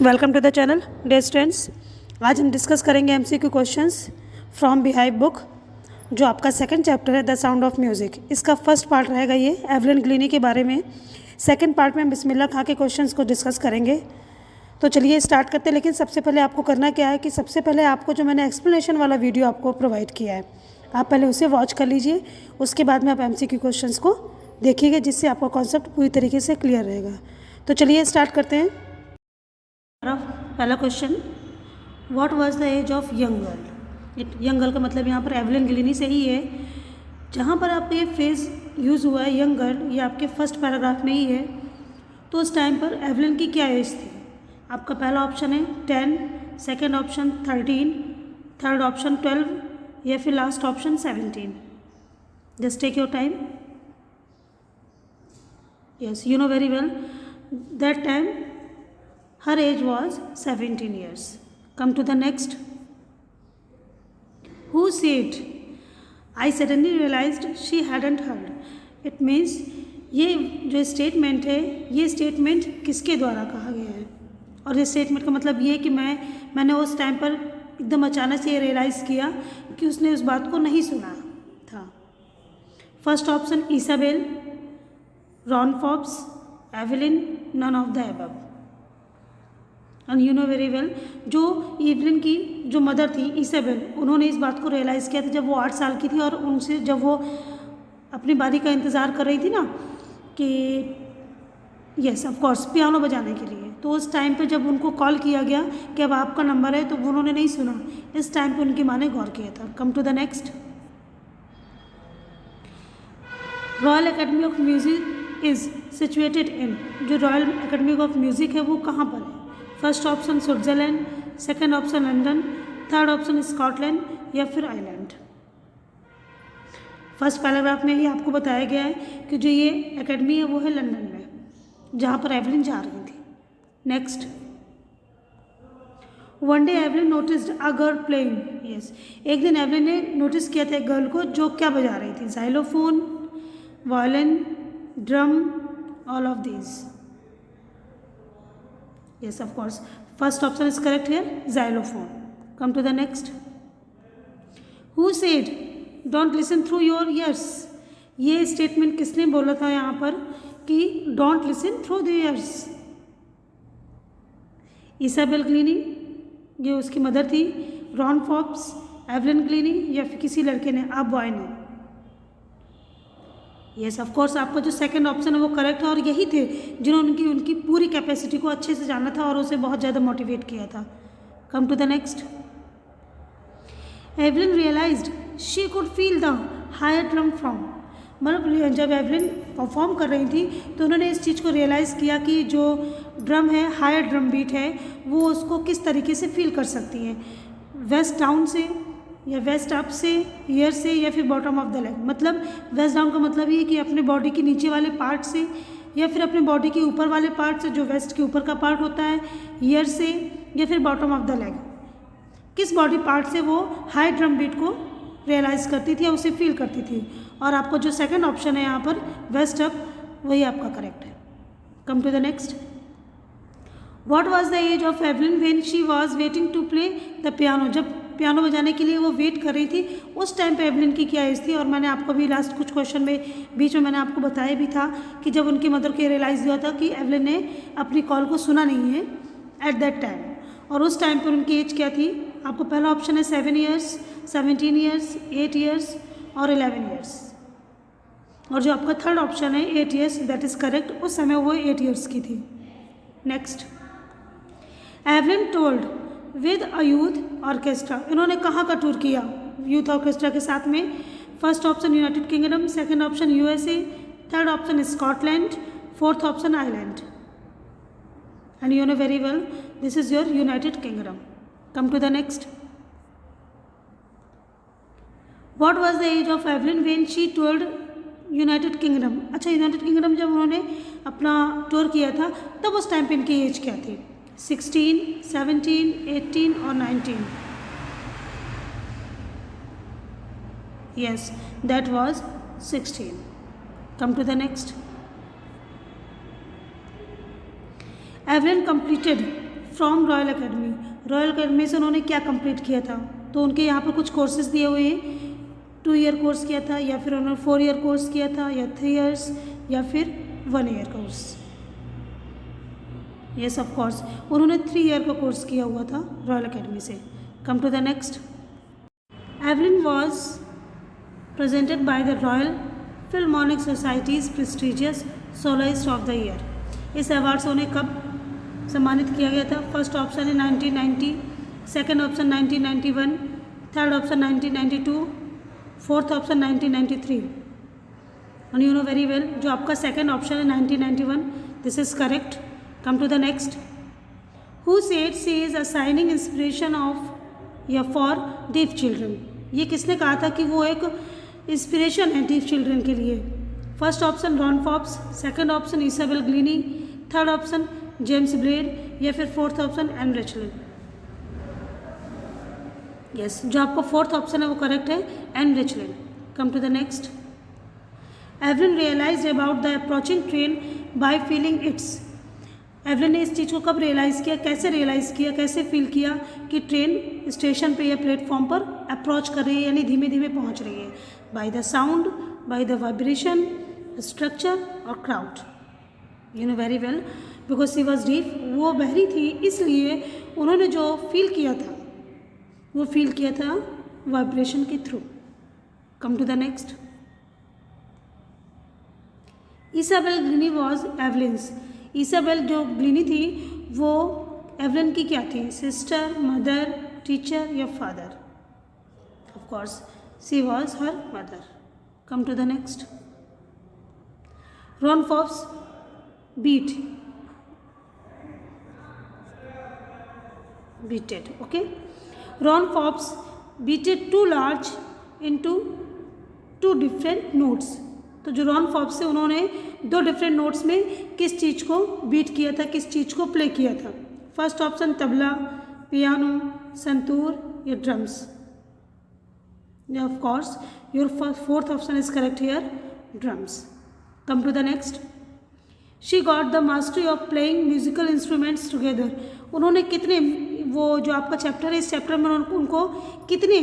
Welcome to the channel dear students. आज हम discuss करेंगे MCQ questions from Beehive book, जो आपका सेकंड चैप्टर है द साउंड ऑफ म्यूज़िक। इसका फर्स्ट पार्ट रहेगा ये एवलिन ग्लीनी के बारे में। सेकंड पार्ट में हम बिस्मिल्लाह खां के क्वेश्चंस को डिस्कस करेंगे। तो चलिए स्टार्ट करते हैं। लेकिन सबसे पहले आपको करना क्या है कि सबसे पहले आपको जो मैंने एक्सप्लेनेशन वाला वीडियो आपको प्रोवाइड किया है, आप पहले उसे वॉच कर लीजिए। उसके बाद में आप एमसीक्यू क्वेश्चंस को देखिएगा, जिससे आपका कॉन्सेप्ट पूरी तरीके से क्लियर रहेगा। तो चलिए स्टार्ट करते हैं। पहला question, what was the age of young girl. Young girl का मतलब यहाँ पर एवलिन ग्लीनी से ही है। जहाँ पर आपका ये फ्रेज यूज़ हुआ है यंग गर्ल, ये आपके फर्स्ट पैराग्राफ में ही है। तो उस टाइम पर एवलिन की क्या एज थी? आपका पहला ऑप्शन है 10, सेकेंड ऑप्शन 13, थर्ड ऑप्शन 12 या फिर last option 17। Just take your time. Yes, you know very well that time her age was 17 years. Come to the next. Who said? I suddenly realized she hadn't heard. It means ये जो statement है, ये statement किसके द्वारा कहा गया है? और इस स्टेटमेंट का मतलब ये कि मैंने उस टाइम पर एकदम अचानक से ये रियलाइज़ किया कि उसने उस बात को नहीं सुना था। First option Isabel, Ron Forbes, Evelyn, none of the above. And you know very well, जो एवलिन की जो मदर थी इसाबेल, उन्होंने इस बात को रियलाइज़ किया था जब वो 8 साल की थी, और उनसे जब वो अपनी बारी का इंतज़ार कर रही थी ना कि यस ऑफ कोर्स पियानो बजाने के लिए, तो उस टाइम पे जब उनको कॉल किया गया कि अब आपका नंबर है, तो उन्होंने नहीं सुना। इस टाइम पे उनकी माँ ने गौर किया था। Come to the next. Royal Academy of Music is situated in, जो रॉयल एकेडमी ऑफ म्यूज़िक है वो कहाँ पर है? First option Switzerland, second option London, third option Scotland या फिर आयरलैंड। फर्स्ट पैराग्राफ में ही आपको बताया गया है कि जो ये एकेडमी है वो है लंदन में, जहाँ पर एवलिन जा रही थी। Next, one day Evelyn noticed a girl playing. Yes, एक दिन एवलिन ने नोटिस किया था एक गर्ल को जो क्या बजा रही थी? Xylophone, violin, drum, all of these. Yes, of course. First option is correct here, xylophone. Come to the next. Who said, "Don't listen through your ears"? ये स्टेटमेंट किसने बोला था यहाँ पर कि don't listen through the ears? Isabel Glennie, ये उसकी mother थी, रॉन फॉब्स, एवलिन ग्लीनी या फिर किसी लड़के ने, आप बॉय ने? यस ऑफ कोर्स, आपका जो सेकंड ऑप्शन है वो करेक्ट है, और यही थे जिन्होंने उनकी पूरी कैपेसिटी को अच्छे से जाना था और उसे बहुत ज़्यादा मोटिवेट किया था। Come to the next. Evelyn realized she could feel the higher drum from, मतलब जब एवलिन परफॉर्म कर रही थी तो उन्होंने इस चीज़ को रियलाइज़ किया कि जो ड्रम है, हायर ड्रम बीट है, वो उसको किस तरीके से फील कर सकती है, वेस्ट डाउन से या वेस्ट अप से, ईयर से या फिर बॉटम ऑफ द लेग। मतलब वेस्ट डाउन का मतलब ये कि अपने बॉडी के नीचे वाले पार्ट से या फिर अपने बॉडी के ऊपर वाले पार्ट से, जो वेस्ट के ऊपर का पार्ट होता है, ईयर से या फिर बॉटम ऑफ द लेग, किस बॉडी पार्ट से वो हाई ड्रम बीट को रियलाइज़ करती थी या उसे फील करती थी। और आपका जो सेकेंड ऑप्शन है यहाँ पर वेस्ट अप, वही आपका करेक्ट है। Come to the next. What was the age of Evelyn when she was waiting to play the piano. जब पियानो बजाने के लिए वो वेट कर रही थी, उस टाइम पे एवलिन की क्या एज थी? और मैंने आपको भी लास्ट कुछ क्वेश्चन में बीच में मैंने आपको बताया भी था कि जब उनकी मदर को रियलाइज़ हुआ था कि एवलिन ने अपनी कॉल को सुना नहीं है एट दैट टाइम, और उस टाइम पर उनकी एज क्या थी? आपको पहला ऑप्शन है 7 ईयर्स, 17 ईयर्स, 8 ईयर्स और 11 ईयर्स। और जो आपका थर्ड ऑप्शन है 8 ईयर्स, दैट इज़ करेक्ट। उस समय वो 8 ईयर्स की थी। Next, Evelyn told with a youth orchestra. इन्होंने कहाँ का टूर किया यूथ ऑर्केस्ट्रा के साथ में? First option United Kingdom, second option USA, third option Scotland, fourth option Ireland. And you know very well this is your United Kingdom. Come to the next. What was the age of Evelyn when she toured United Kingdom. अच्छा, United Kingdom जब उन्होंने अपना tour किया था तब उस time पे इनकी एज क्या थी? 16, 17, 18 और 19? Yes, that was 16. Come to the next. Evelyn completed from royal academy, royal Academy से उन्होंने क्या कंप्लीट किया था, तो उनके यहाँ पर कुछ कोर्सेज दिए हुए हैं, 2 ईयर कोर्स किया था या फिर उन्होंने 4 ईयर कोर्स किया था या 3 ईयर्स या फिर 1 year course. Yes of course उन्होंने 3 ईयर का कोर्स किया हुआ था रॉयल अकेडमी से। Come to the next. Evelyn was presented by the Royal Philharmonic Society's prestigious soloist of the year. इस अवार्ड से उन्हें कब सम्मानित किया गया था? फर्स्ट ऑप्शन है 1990, second option 1991, third option 1992, fourth option 1993। And you know very well जो आपका सेकेंड ऑप्शन है 1991, this is correct. Come to the next. Who said she is assigning inspiration of या फॉर डीफ चिल्ड्रन? ये किसने कहा था कि वो एक इंस्पिरेशन है डीफ चिल्ड्रन के लिए? First option Ron Forbes, second option Isabel Glennie, third option James Blade या फिर fourth option Ann Rachlin. Yes जो आपका फोर्थ ऑप्शन है वो करेक्ट है, Ann Rachlin. Come to the next. Evelyn realise about the approaching train by feeling its. Evelyn ने इस चीज़ को कब रियलाइज़ किया, कैसे रियलाइज़ किया, कैसे फील किया कि ट्रेन स्टेशन पे या प्लेटफॉर्म पर अप्रोच कर रही है यानी धीमे धीमे पहुंच रही है? By the sound, by the vibration, structure or crowd. You know very well because she was deaf, वो बहरी थी इसलिए उन्होंने जो फील किया था वो फील किया था वाइब्रेशन के through. Come to the next. Isabel Glennie was Evelyn's. Isabel जो ग्लीनी थी वो एवलिन की क्या थी? सिस्टर, मदर, टीचर या father? Of course she was her mother. Come to the next. Ron Forbes beated, okay? Ron Forbes beated two large into 2 different notes। तो जो Ron Forbes से उन्होंने 2 डिफरेंट नोट्स में किस चीज़ को बीट किया था, किस चीज़ को प्ले किया था? First option tabla, piano, santoor या drums? Of course your fourth option is correct here, drums. Come to the next. She got the mastery of playing musical instruments together. उन्होंने कितने, वो जो आपका चैप्टर है इस चैप्टर में उनको कितने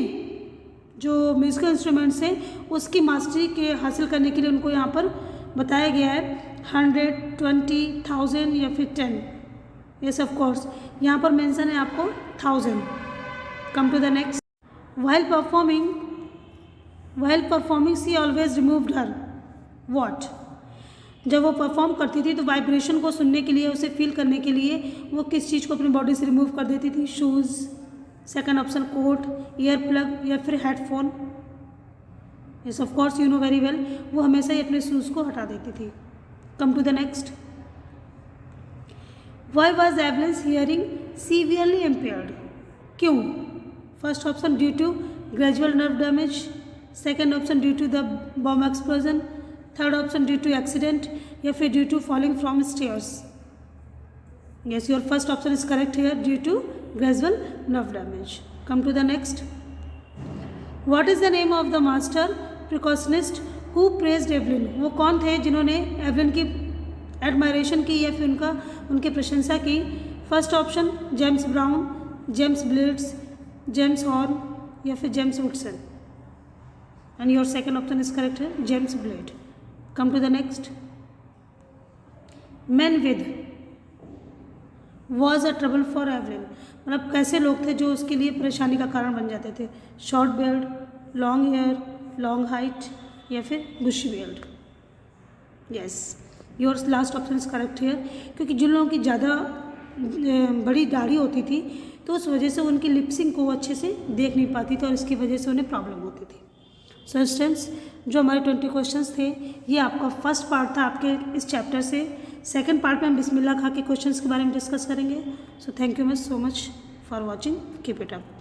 जो म्यूजिकल इंस्ट्रूमेंट्स हैं उसकी मास्टरी के हासिल करने के लिए उनको यहाँ पर बताया गया है 100, 20, 1000 या फिर 10? यस ऑफ कोर्स यहाँ पर मेंशन है आपको 1000। Come to the next. While performing she always removed her what? जब वो परफॉर्म करती थी तो वाइब्रेशन को सुनने के लिए, उसे फील करने के लिए वो किस चीज़ को अपनी बॉडी से रिमूव कर देती थी? Shoes, second option coat, ear plug या फिर headphone? Yes of course you know very well वो हमेशा ही अपने शूज़ को हटा देती थी। Come to the next. Why was Evelyn's hearing severely impaired? क्यों? First option due to gradual nerve damage, second option due to the bomb explosion, third option due to accident या फिर due to falling from stairs? Yes your first option is correct here, due to gradual nerve damage. Come to the next. What is the name of the master percussionist who praised Evelyn? वो कौन थे जिन्होंने Evelyn की admiration की या फिर उनकी प्रशंसा की? First option James Brown, James Blades, James Horn या फिर James Woodson? And your second option is correct है, James Blade. Come to the next. Man with was a trouble for Evelyn. मतलब कैसे लोग थे जो उसके लिए परेशानी का कारण बन जाते थे? Short beard, long hair, long height या फिर bushy beard? Yes your last option is correct here, क्योंकि जिन लोगों की ज़्यादा बड़ी दाढ़ी होती थी तो उस वजह से उनकी लिप्सिंग को वो अच्छे से देख नहीं पाती थी और इसकी वजह से उन्हें प्रॉब्लम होती थी। सो स्टूडेंट्स जो हमारे 20 क्वेश्चंस थे ये आपका फर्स्ट पार्ट था आपके इस चैप्टर से। सेकंड पार्ट में हम बिस्मिल्लाह खा के क्वेश्चंस के बारे में डिस्कस करेंगे। So thank you so much for watching, keep it up.